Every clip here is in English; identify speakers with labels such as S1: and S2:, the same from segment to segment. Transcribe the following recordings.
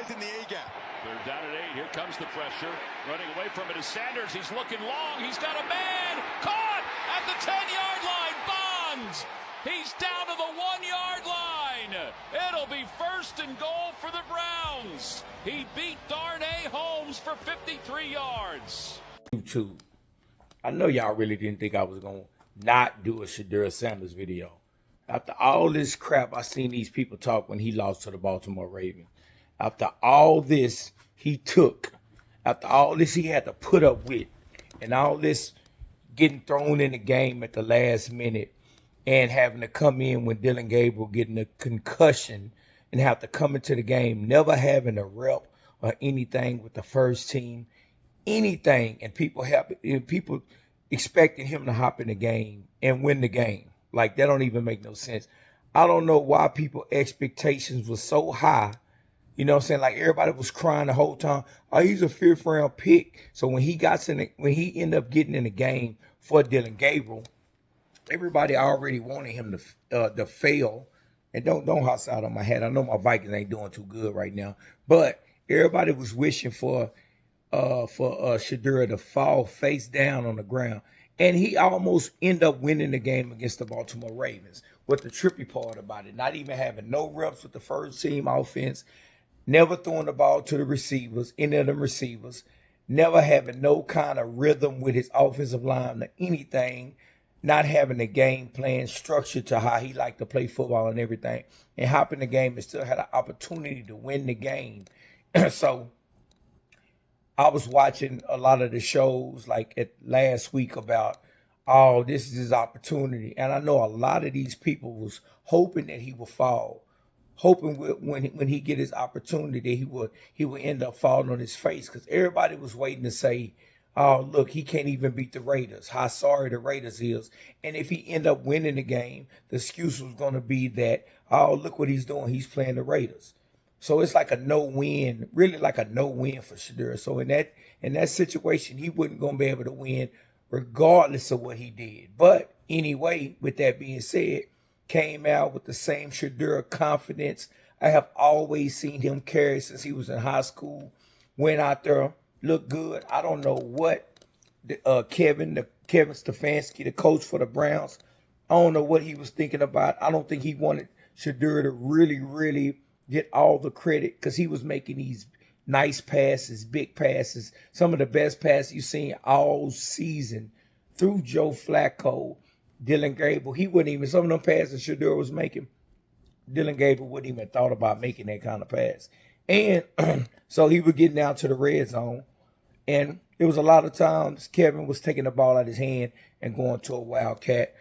S1: strength in the A-gap.
S2: They're down at 8. Here comes the pressure. Running away from it is Sanders. He's looking long. He's got a man. Caught at the 10-yard line. Bonds. He's down to the 1-yard line. It'll be first and goal for the Browns. He beat Darnay Holmes for 53 yards.
S3: YouTube. I know y'all really didn't think I was going to not do a Shedeur Sanders video. After all this crap I seen these people talk when he lost to the Baltimore Ravens. After all this he took, after all this he had to put up with, and all this getting thrown in the game at the last minute, and having to come in when Dylan Gabriel getting a concussion and have to come into the game, never having a rep or anything with the first team, anything, and people expecting him to hop in the game and win the game. Like, that don't even make no sense. I don't know why people expectations were so high. You know what I'm saying? Like, everybody was crying the whole time. Oh, he's a 5th round pick. So when he ended up getting in the game for Dylan Gabriel, everybody already wanted him to fail. And don't house out on my head. I know my Vikings ain't doing too good right now, but everybody was wishing for Shedeur to fall face down on the ground. And he almost ended up winning the game against the Baltimore Ravens. What the trippy part about it, not even having no reps with the first team offense, never throwing the ball to the receivers, any of them receivers, never having no kind of rhythm with his offensive line or anything, not having a game plan structure to how he liked to play football and everything, and hop in the game and still had an opportunity to win the game. So I was watching a lot of the shows like last week about, oh, this is his opportunity. And I know a lot of these people was hoping that he would fall, hoping when he get his opportunity that he would end up falling on his face, because everybody was waiting to say, oh, look, he can't even beat the Raiders, how sorry the Raiders is. And if he end up winning the game, the excuse was going to be that, oh, look what he's doing, he's playing the Raiders. So it's like a no-win, really like a no-win for Shedeur. So in that situation, he wasn't going to be able to win regardless of what he did. But anyway, with that being said, came out with the same Shedeur confidence I have always seen him carry since he was in high school. Went out there, looked good. I don't know what Kevin Stefanski, the coach for the Browns, I don't know what he was thinking about. I don't think he wanted Shedeur to really get all the credit, because he was making these nice passes, big passes, some of the best passes you've seen all season through Joe Flacco, Dylan Gabriel. He wouldn't even, some of them passes Shedeur was making, Dylan Gabriel wouldn't even thought about making that kind of pass. And so he was getting down to the red zone, and it was a lot of times Kevin was taking the ball out of his hand and going to a wildcat.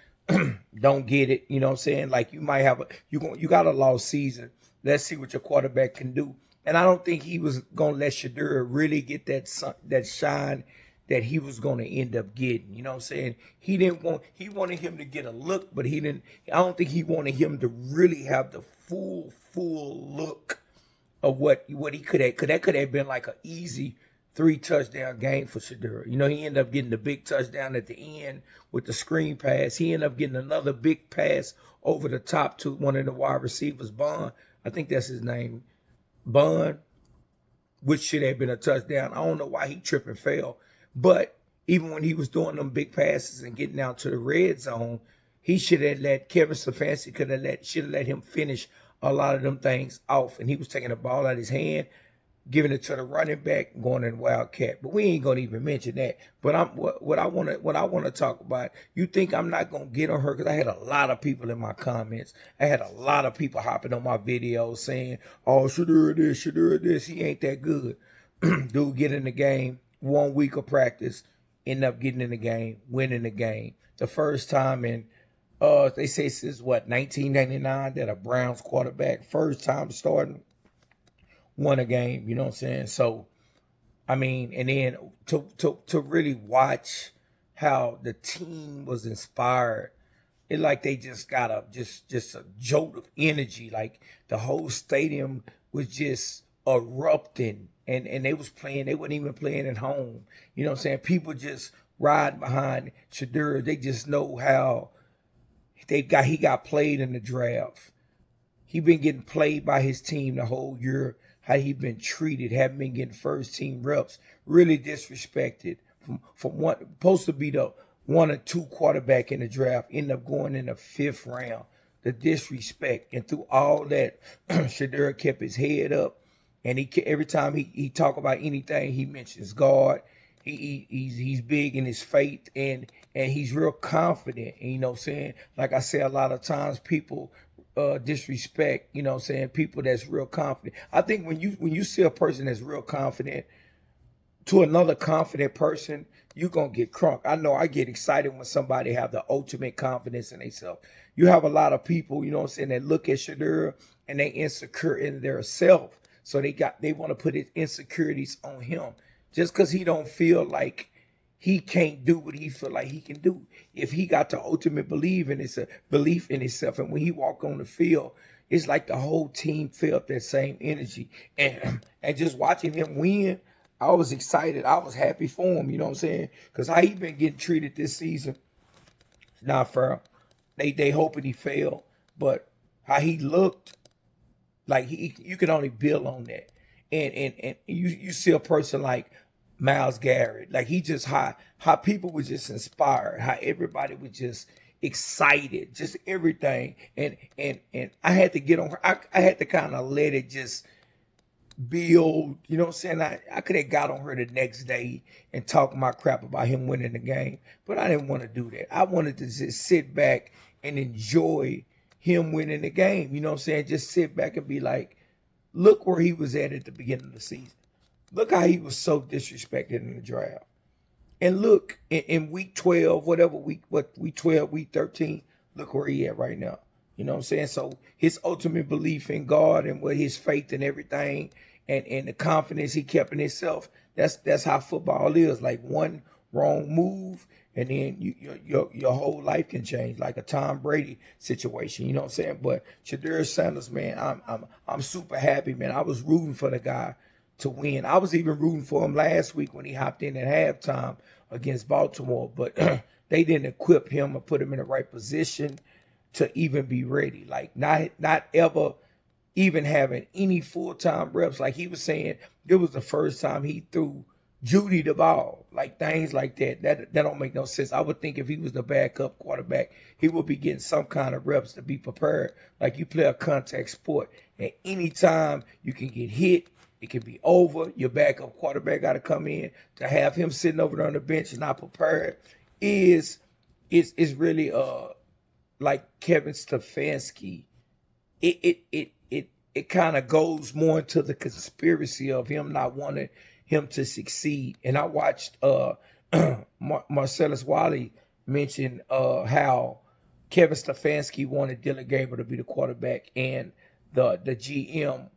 S3: Don't get it, you know what I'm saying? Like, you might have you got a lost season. Let's see what your quarterback can do. And I don't think he was going to let Shedeur really get that shine that he was going to end up getting. You know what I'm saying? He wanted him to get a look, but I don't think he wanted him to really have the full look of what he could have. Because that could have been like an easy 3-touchdown game for Shedeur. You know, he ended up getting the big touchdown at the end with the screen pass. He ended up getting another big pass over the top to one of the wide receivers, Bond. I think that's his name, Bond, which should have been a touchdown. I don't know why he tripped and fell. But even when he was doing them big passes and getting out to the red zone, he should have let Kevin Stefanski should have let him finish a lot of them things off. And he was taking the ball out of his hand, giving it to the running back, going in wildcat. But we ain't gonna even mention that. But what I want to talk about. You think I'm not gonna get on her? Because I had a lot of people in my comments. I had a lot of people hopping on my videos saying, "Oh, Shedeur this. He ain't that good." Dude, get in the game. 1 week of practice, end up getting in the game, winning the game. The first time in, they say since what, 1999, that a Browns quarterback first time starting won a game, you know what I'm saying? So, I mean, and then to really watch how the team was inspired, it like they just got just a jolt of energy. Like the whole stadium was just erupting, and they was playing, they wasn't even playing at home. You know what I'm saying? People just riding behind Shedeur. They just know how he got played in the draft. He been getting played by his team the whole year, how he been treated, haven't been getting first team reps, really disrespected from one supposed to be the 1 or 2 quarterback in the draft, end up going in the 5th round. The disrespect, and through all that, Shedeur kept his head up, and every time he talk about anything, he mentions God. He's big in his faith, and he's real confident. And, you know what I'm saying? Like I say, a lot of times people disrespect, you know what I'm saying, people that's real confident. I think when you see a person that's real confident to another confident person, you gonna get crunk. I know I get excited when somebody have the ultimate confidence in themselves. You have a lot of people, you know what I'm saying, that look at Shedeur and they insecure in their self. So they want to put his insecurities on him. Just because he don't feel like he can't do what he feel like he can do. If he got the ultimate belief in himself, and when he walk on the field, it's like the whole team felt that same energy. And just watching him win, I was excited. I was happy for him, you know what I'm saying? Because how he been getting treated this season, it's not fair. They hoping he failed, but how he looked, like you can only build on that. And you see a person like Myles Garrett, like he just how people were just inspired, how everybody was just excited, just everything. And I had to get on her. I had to kind of let it just build, you know what I'm saying? I could have got on her the next day and talk my crap about him winning the game, but I didn't want to do that. I wanted to just sit back and enjoy him winning the game. You know what I'm saying? Just sit back and be like, look where he was at the beginning of the season. Look how he was so disrespected in the draft. And look, in week 12, week 12, week 13, look where he at right now. You know what I'm saying? So his ultimate belief in God and what his faith and everything and the confidence he kept in himself, that's how football is. Like one wrong move and then your whole life can change, like a Tom Brady situation. You know what I'm saying? But Shedeur Sanders, man, I'm super happy, man. I was rooting for the guy to win. I was even rooting for him last week when he hopped in at halftime against Baltimore, but they didn't equip him or put him in the right position to even be ready. Like not ever even having any full-time reps. Like he was saying, it was the first time he threw Judy the ball. Like things like that. That don't make no sense. I would think if he was the backup quarterback, he would be getting some kind of reps to be prepared. Like you play a contact sport, and anytime you can get hit, it can be over. Your backup quarterback got to come in. To have him sitting over there on the bench and not prepared is really like Kevin Stefanski. It kind of goes more into the conspiracy of him not wanting him to succeed. And I watched Marcellus Wiley mention how Kevin Stefanski wanted Dylan Gabriel to be the quarterback, and the GM,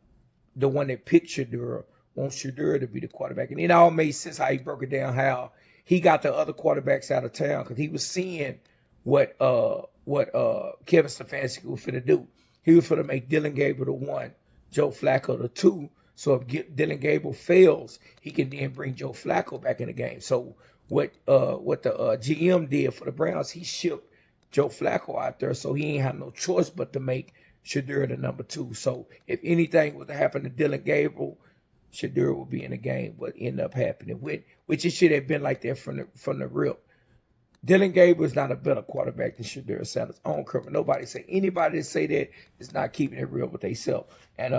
S3: the one that picked Shedeur, wants Shedeur to be the quarterback. And it all made sense how he broke it down, how he got the other quarterbacks out of town because he was seeing what Kevin Stefanski was finna do. He was finna make Dylan Gabriel the 1, Joe Flacco the 2. So if Dylan Gabriel fails, he can then bring Joe Flacco back in the game. So what the GM did for the Browns, he shipped Joe Flacco out there, so he ain't have no choice but to make Shedeur the number 2. So if anything was to happen to Dylan Gabriel, Shedeur would be in the game. What ended up happening, which it should have been like that from the rip. Dylan Gabriel is not a better quarterback than Shedeur Sanders. I don't care what nobody say. Anybody that say that is not keeping it real with themselves. And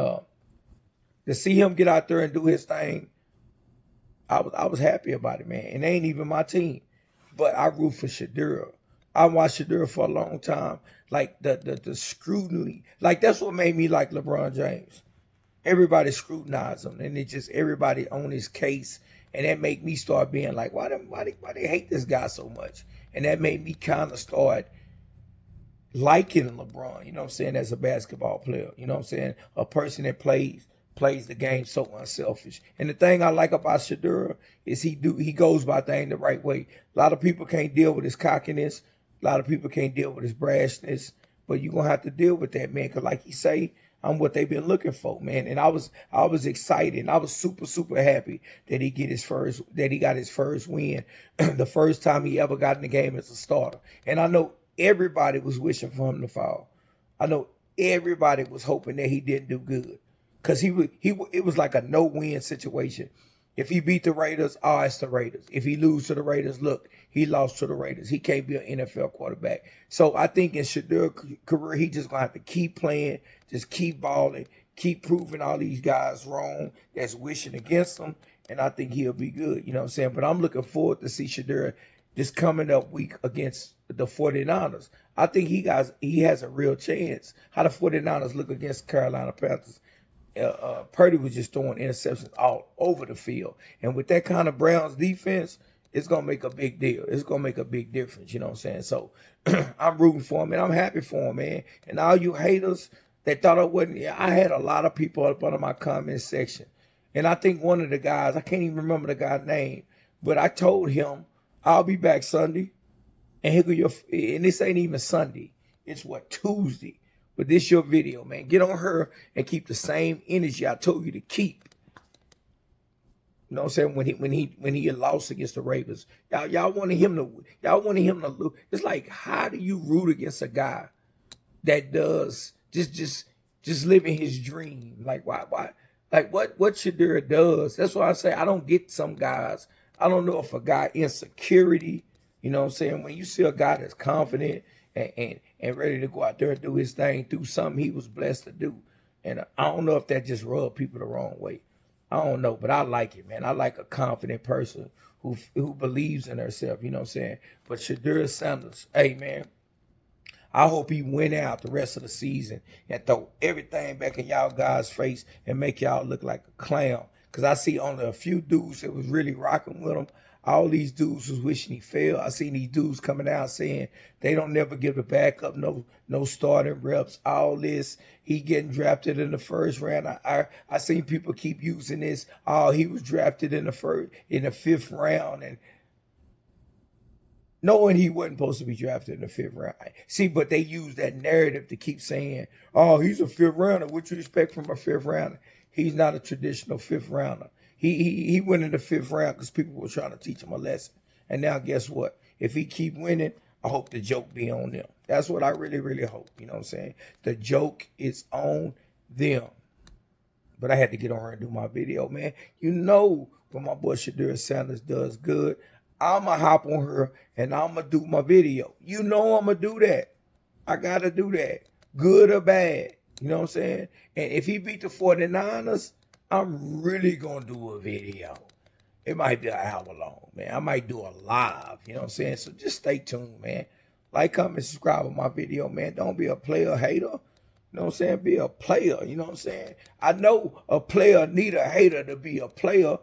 S3: to see him get out there and do his thing, I was happy about it, man. And they ain't even my team, but I root for Shedeur. I watched Shedeur for a long time. Like the scrutiny, like that's what made me like LeBron James. Everybody scrutinized him, and it just everybody on his case. And that made me start being like, why they hate this guy so much? And that made me kind of start liking LeBron, you know what I'm saying, as a basketball player. You know what I'm saying? A person that plays the game so unselfish. And the thing I like about Shedeur is he goes by things the right way. A lot of people can't deal with his cockiness. A lot of people can't deal with his brashness. But you're going to have to deal with that, man, because like he say, I'm what they've been looking for, man. And I was excited. And I was super, super happy that he got his first win, the first time he ever got in the game as a starter. And I know everybody was wishing for him to fall. I know everybody was hoping that he didn't do good. Because it was like a no-win situation. If he beat the Raiders, oh, it's the Raiders. If he lose to the Raiders, look, he lost to the Raiders. He can't be an NFL quarterback. So I think in Shedeur's career, he just gonna have to keep playing, just keep balling, keep proving all these guys wrong that's wishing against him, and I think he'll be good. You know what I'm saying? But I'm looking forward to see Shedeur this coming up week against the 49ers. I think he has a real chance. How the 49ers look against Carolina Panthers. Purdy was just throwing interceptions all over the field. And with that kind of Browns defense, it's going to make a big deal. It's going to make a big difference, you know what I'm saying? So I'm rooting for him, and I'm happy for him, man. And all you haters that thought I wasn't, I had a lot of people up under my comment section. And I think one of the guys, I can't even remember the guy's name, but I told him, I'll be back Sunday. And and this ain't even Sunday. It's what, Tuesday. But this your video, man. Get on her and keep the same energy I told you to keep. You know what I'm saying? When he lost against the Ravens, y'all wanted him to lose. It's like, how do you root against a guy that does just living his dream? Like why? Like what Shedeur does? That's why I say I don't get some guys. I don't know if a guy insecurity. You know what I'm saying? When you see a guy that's confident and ready to go out there and do his thing, do something he was blessed to do. And I don't know if that just rubbed people the wrong way. I don't know, but I like it, man. I like a confident person who believes in herself, you know what I'm saying? But Shedeur Sanders, hey, man, I hope he win out the rest of the season and throw everything back in y'all guys' face and make y'all look like a clown. Because I see only a few dudes that was really rocking with him. All these dudes was wishing he failed. I seen these dudes coming out saying they don't never give the backup no starting reps. All this, he getting drafted in the first round. I seen people keep using this. Oh, he was drafted in the fifth round, and knowing he wasn't supposed to be drafted in the fifth round. See, but they use that narrative to keep saying, oh, he's a fifth rounder. What you expect from a fifth rounder? He's not a traditional fifth rounder. He went in the fifth round because people were trying to teach him a lesson. And now guess what? If he keep winning, I hope the joke be on them. That's what I really, really hope. You know what I'm saying? The joke is on them. But I had to get on her and do my video, man. You know when my boy Shedeur Sanders does good, I'ma hop on her and I'ma do my video. You know I'ma do that. I gotta do that. Good or bad. You know what I'm saying? And if he beat the 49ers, I'm really going to do a video. It might be an hour long, man. I might do a live, you know what I'm saying? So just stay tuned, man. Like, comment, subscribe on my video, man. Don't be a player hater. You know what I'm saying? Be a player, you know what I'm saying? I know a player need a hater to be a player.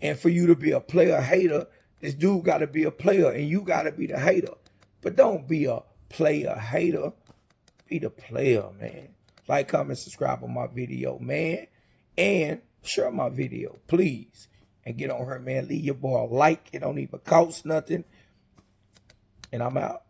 S3: And for you to be a player hater, this dude got to be a player and you got to be the hater. But don't be a player hater. Be the player, man. Like, comment, subscribe on my video, man. And share my video, please. And get on her, man. Leave your boy a like. It don't even cost nothing. And I'm out.